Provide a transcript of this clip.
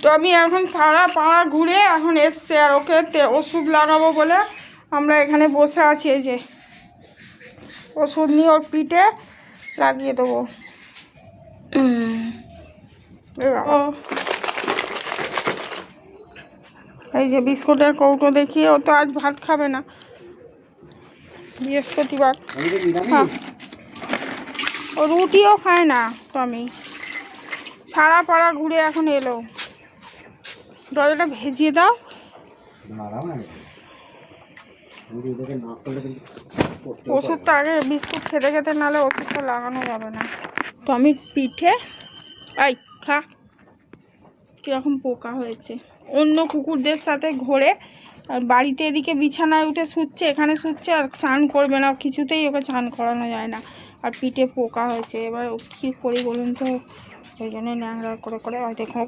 তো আমি এখন সারা পাড়া ঘুরে এখন এসছে, আর ওকে ওষুধ লাগাবো বলে আমরা এখানে বসে আছি। এই যে ওষুধ নিয়ে ওর পিঠে লাগিয়ে দেবো। এই যে বিস্কুটের কৌটো দেখিয়ে, ও তো আজ ভাত খাবে না, বৃহস্পতিবার। হ্যাঁ, ও রুটিও খায় না। তো আমি সারা পাড়া ঘুরে এখন এলো। দরজাটা ভেজিয়ে দাও। ওষুধটা আগে বিস্কুট খেতে খেতে, নাহলে ওষুধটা লাগানো যাবে না। তো আমি পিঠে খা। কীরকম পোকা হয়েছে, অন্য কুকুরদের সাথে ঘোরে, আর বাড়িতে এদিকে বিছানায় উঠে শুচ্ছে, এখানে শুচ্ছে, আর স্নান করবে না, কিছুতেই ওকে স্নান করানো যায় না, আর পিঠে পোকা হয়েছে। এবার কী করি বলুন তো, ওই জন্য ন্যাংরা করে করে দেখো ওকে।